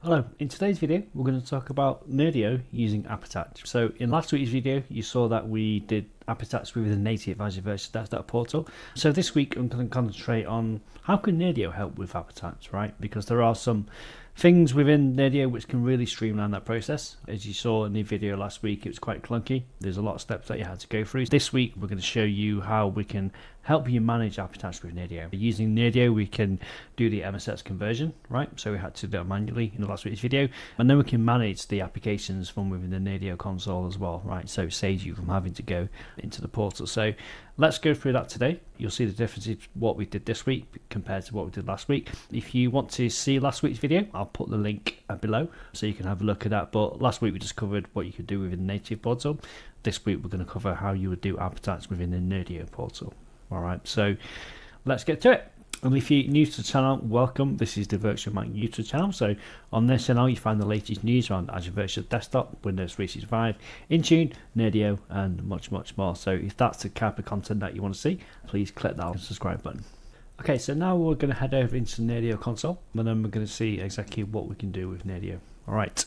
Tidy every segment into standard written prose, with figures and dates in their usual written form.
Hello, in today's video we're going to talk about Nerdio using app attach. So in last week's video you saw that we did app attach with the native Azure Virtual Desktop portal. So this week I'm going to concentrate on how can Nerdio help with app attach, right? Because there are some things within Nerdio which can really streamline that process. As you saw in the video last week, it was quite clunky. There's a lot of steps that you had to go through. This week we're going to show you how we can help you manage app attach with Nerdio. Using Nerdio we can do the MSIX conversion, right? So we had to do that manually in the last week's video, and then we can manage the applications from within the Nerdio console as well, right? So it saves you from having to go into the portal. So let's go through that today. You'll see the difference in what we did this week compared to what we did last week. If you want to see last week's video, I'll put the link below so you can have a look at that. But last week we just covered what you could do within the native portal. This week we're going to cover how you would do app attach within the Nerdio portal. All right, so let's get to it. And if you're new to the channel, welcome. This is the Virtual Mac YouTube channel. So on this channel, you find the latest news around Azure Virtual Desktop, Windows 365, Intune, Nerdio, and much, much more. So if that's the type of content that you want to see, please click that subscribe button. Okay, so now we're going to head over into the Nerdio console, and then we're going to see exactly what we can do with Nerdio. All right.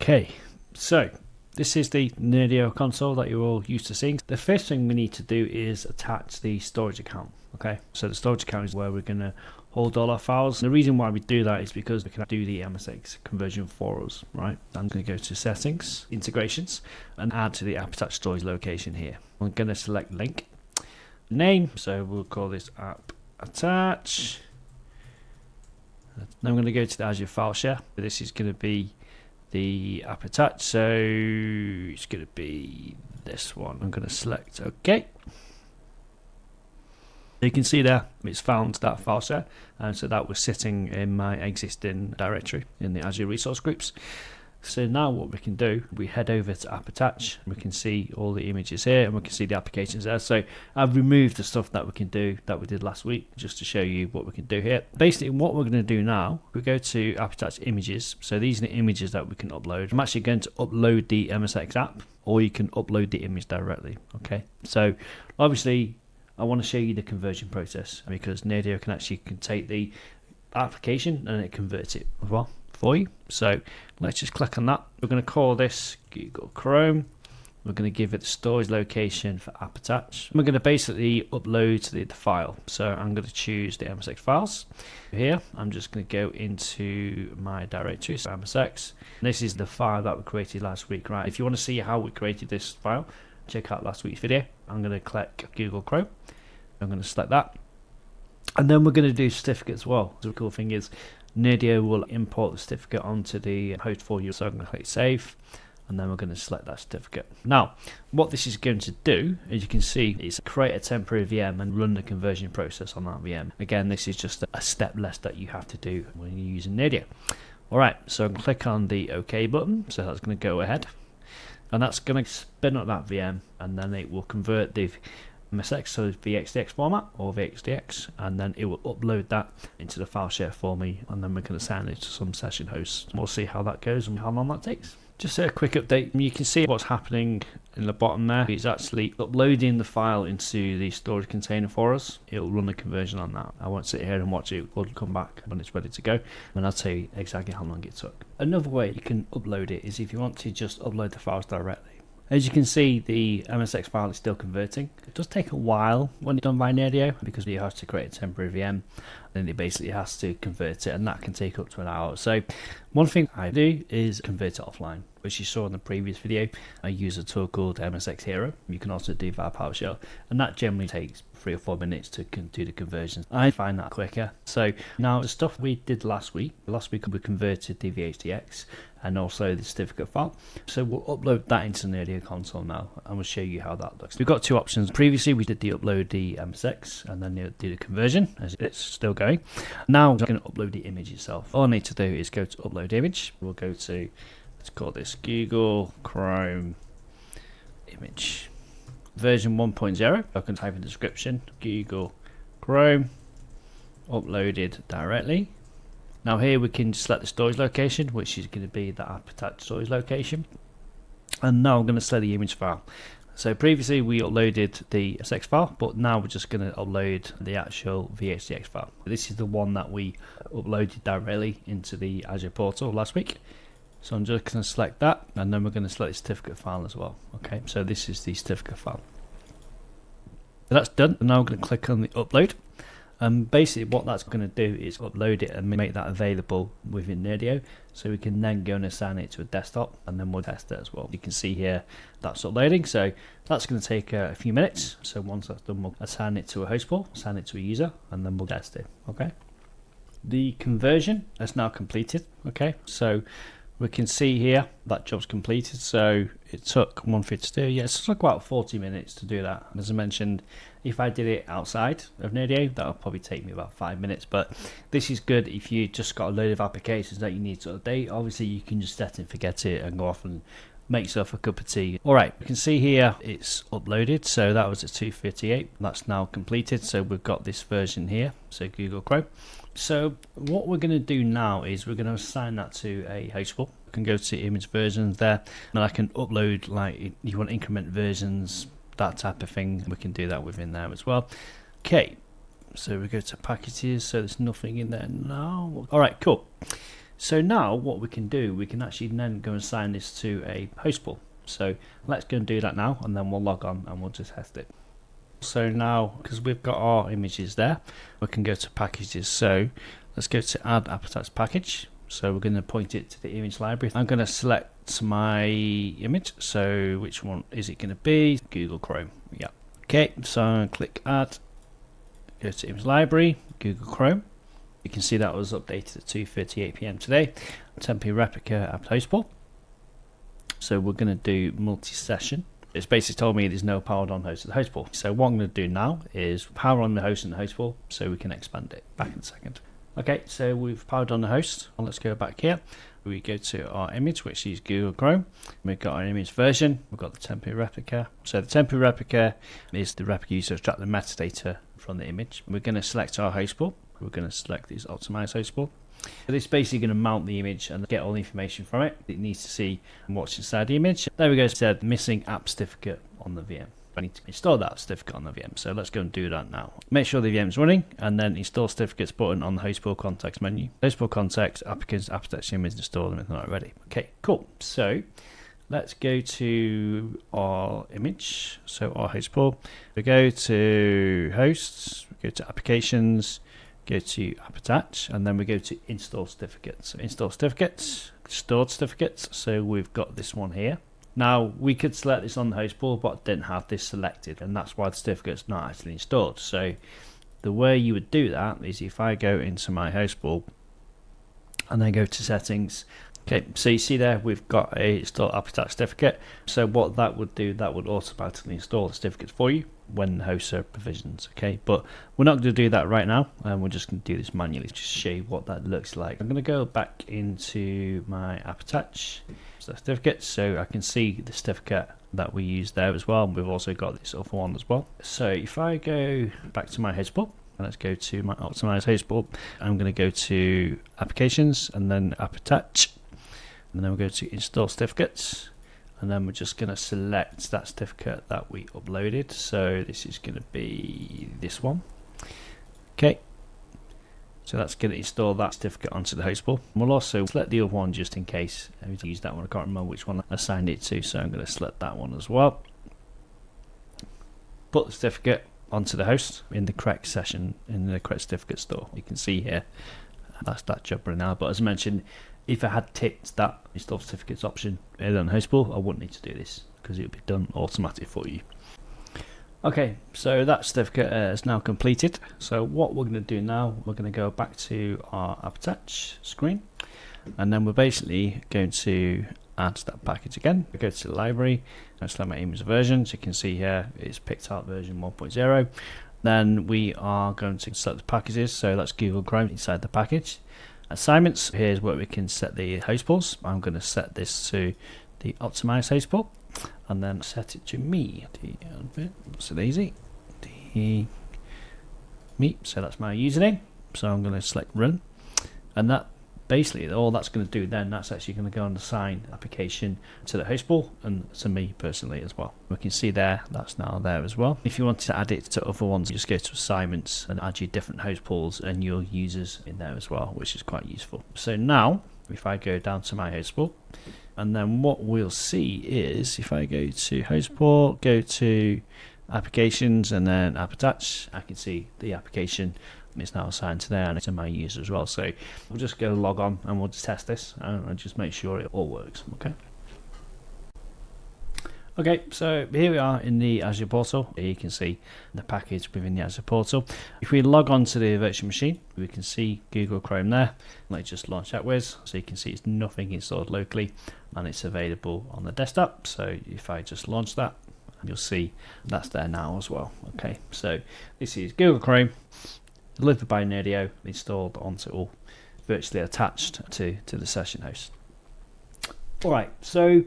Okay, so this is the Nerdio console that you're all used to seeing. The first thing we need to do is attach the storage account. Okay, so the storage account is where we're going to hold all our files. And the reason why we do that is because we can do the MSIX conversion for us, right? I'm going to go to settings, integrations, and add to the app attach storage location here. I'm going to select link, name, so we'll call this app attach. Then I'm going to go to the Azure file share. This is going to be the app attach, so it's going to be this one. I'm going to select OK. You can see there it's found that file share, and so that was sitting in my existing directory in the Azure resource groups. So now what we can do, we head over to app attach, we can see all the images here and we can see the applications there. So I've removed the stuff that we can do that we did last week just to show you what we can do here. Basically what we're going to do now, we go to app attach images. So these are the images that we can upload. I'm actually going to upload the MSIX app, or you can upload the image directly. Okay, so obviously I want to show you the conversion process because Nerdio can take the application and it converts it as well for you. So let's just click on that. We're going to call this Google Chrome. We're going to give it the storage location for app attach. We're going to basically upload the file. So I'm going to choose the MSIX files. Here I'm just going to go into my directory, so MSIX. This is the file that we created last week, right? If you want to see how we created this file, check out last week's video. I'm going to click Google Chrome. I'm going to select that. And then we're going to do certificate as well. So the cool thing is Nerdio will import the certificate onto the host for you. So I'm going to click save, and then we're going to select that certificate. Now, what this is going to do, as you can see, is create a temporary VM and run the conversion process on that VM. Again, this is just a step less that you have to do when you're using Nerdio. All right, so I'm going to click on the OK button. So that's going to go ahead. And that's going to spin up that VM, and then it will convert the MSIX, so VHDX format or VHDX, and then it will upload that into the file share for me, and then we're going to send it to some session hosts. We'll see how that goes and how long that takes. Just a quick update. You can see what's happening in the bottom there. It's actually uploading the file into the storage container for us. It'll run the conversion on that. I won't sit here and watch it. We'll come back when it's ready to go, and I'll tell you exactly how long it took. Another way you can upload it is if you want to just upload the files directly. As you can see, the MSIX file is still converting. It does take a while when it's done by Nerdio because you have to create a temporary VM, then it basically has to convert it, and that can take up to an hour. So one thing I do is convert it offline, which you saw in the previous video. I use a tool called MSIX Hero. You can also do via PowerShell, and that generally takes 3 or 4 minutes to do the conversion. I find that quicker. So now the stuff we did last week we converted the VHDX and also the certificate file. So we'll upload that into the Nerdio console now, and we'll show you how that looks. We've got two options. Previously we did the upload the MSIX and then do the conversion, as it's still going. Now we're going to upload the image itself. All I need to do is go to upload image. We'll go to, let's call this Google Chrome image version 1.0. I can type in the description, Google Chrome uploaded directly. Now here we can select the storage location, which is going to be the app attached storage location. And now I'm going to select the image file. So previously we uploaded the MSIX file, but now we're just going to upload the actual VHDX file. This is the one that we uploaded directly into the Azure portal last week. So I'm just going to select that, and then we're going to select the certificate file as well. Okay, so this is the certificate file. So that's done. Now I'm going to click on the upload. Basically what that's going to do is upload it and make that available within Nerdio, so we can then go and assign it to a desktop, and then we'll test it as well. You can see here that's uploading, so that's going to take a few minutes. So once that's done, we'll assign it to a host pool, assign it to a user, and then we'll test it. Okay, the conversion is now completed. Okay, so we can see here that job's completed. So it took 152. Yes, it took about 40 minutes to do that. As I mentioned, if I did it outside of Nerdio, that'll probably take me about 5 minutes. But this is good if you just got a load of applications that you need to update. Obviously, you can just set and forget it and go off and make yourself a cup of tea. All right, you can see here it's uploaded. So that was at 2:38. That's now completed. So we've got this version here. So Google Chrome. So what we're going to do now is we're going to assign that to a host pool. I can go to image versions there, and I can upload, like, you want increment versions, that type of thing. We can do that within there as well. Okay, so we go to packages. So there's nothing in there now. All right, cool. So now what we can do, we can actually then go and assign this to a host pool. So let's go and do that now, and then we'll log on and we'll just test it. So now, because we've got our images there, we can go to packages. So let's go to add appetite package. So we're going to point it to the image library. I'm going to select my image. So which one is it going to be? Google Chrome. Yeah. Okay, so I'm going to click add, go to image library, Google Chrome. You can see that was updated at 2:38 p.m. today. Temporary replica app host pool. So we're going to do multi-session. It's basically told me there's no powered on host at the host pool. So what I'm going to do now is power on the host and the host pool so we can expand it. Back in a second. Okay, so we've powered on the host. Well, let's go back here. We go to our image, which is Google Chrome. We've got our image version. We've got the temporary replica. So the temporary replica is the replica used to extract the metadata from the image. We're going to select our host pool. We're going to select this optimized host pool. So this is basically going to mount the image and get all the information from it. It needs to see what's inside the image. There we go. It said missing app certificate on the VM. I need to install that certificate on the VM. So let's go and do that now. Make sure the VM is running, and then install certificates button on the host pool context menu. Host pool context, applicants, app protection image installed, and everything like that ready. Okay, cool. So let's go to our image. So our host pool. We go to hosts, we go to applications, go to app attach, and then we go to install certificates. So install certificates, stored certificates. So we've got this one here. Now we could select this on the host pool, but didn't have this selected, and that's why the certificate's not actually installed. So the way you would do that is if I go into my host pool and then go to settings. Okay, so you see there we've got a install app attach certificate. So what that would do, that would automatically install the certificates for you when the hosts are provisions. Okay, but we're not going to do that right now, and we're just going to do this manually to show you what that looks like. I'm going to go back into my app attach certificates, so I can see the certificate that we used there as well. We've also got this other one as well. So if I go back to my host pool, and let's go to my optimized host pool, I'm going to go to applications and then app attach, and then we'll go to install certificates, and then we're just going to select that certificate that we uploaded. So this is going to be this one. Okay, so that's going to install that certificate onto the host pool. We'll also select the other one just in case I need to use that one. I can't remember which one I assigned it to, so I'm going to select that one as well. Put the certificate onto the host in the correct session, in the correct certificate store. You can see here that's that job right now. But as I mentioned, if I had ticked that install certificates option on the host pool, I wouldn't need to do this because it would be done automatically for you. Okay, so that certificate is now completed. So what we're going to do now, we're going to go back to our app attach screen, and then we're basically going to add that package again. We go to the library and select my image version. So you can see here it's picked out version 1.0. Then we are going to select the packages. So that's Google Chrome inside the package. Assignments, here's where we can set the host pools. I'm going to set this to the optimized host pool, and then set it to me. So easy. Me. So that's my username. So I'm going to select run, and that basically all that's going to do then, that's actually going to go and assign application to the host pool and to me personally as well. We can see there, that's now there as well. If you wanted to add it to other ones, you just go to assignments and add your different host pools and your users in there as well, which is quite useful. So now if I go down to my host pool, and then what we'll see is if I go to host pool, go to applications and then app attach, I can see the application is now assigned to there and to my user as well. So we'll just go log on and we'll just test this and just make sure it all works. Okay, so here we are in the Azure portal. Here you can see the package within the Azure portal. If we log on to the virtual machine, we can see Google Chrome there. Let's just launch that with. So you can see it's nothing installed locally and it's available on the desktop. So if I just launch that, you'll see that's there now as well. Okay, so this is Google Chrome, delivered by Nerdio, installed onto all, virtually attached to the session host. Alright, so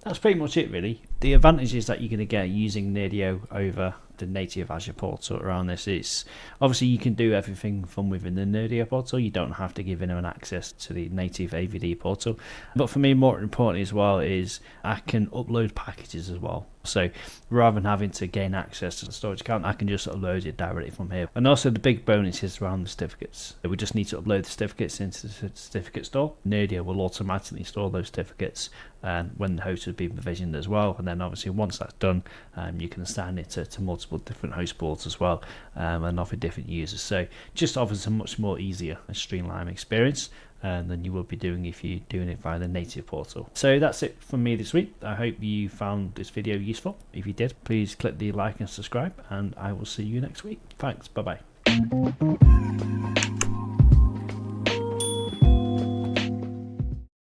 that's pretty much it really. The advantages that you're going to get using Nerdio over the native Azure portal around this is obviously you can do everything from within the Nerdio portal. You don't have to give anyone access to the native AVD portal. But for me, more importantly as well, is I can upload packages as well. So rather than having to gain access to the storage account, I can just upload it directly from here. And also the big bonus is around the certificates. We just need to upload the certificates into the certificate store. Nerdio will automatically store those certificates when the host has been provisioned as well. And then obviously once that's done, you can assign it to multiple different host pools as well and offer different users. So just offers a much more easier and streamlined experience than you will be doing if you're doing it via the native portal. So that's it from me this week. I hope you found this video useful. If you did, please click the like and subscribe, and I will see you next week. Thanks, bye bye.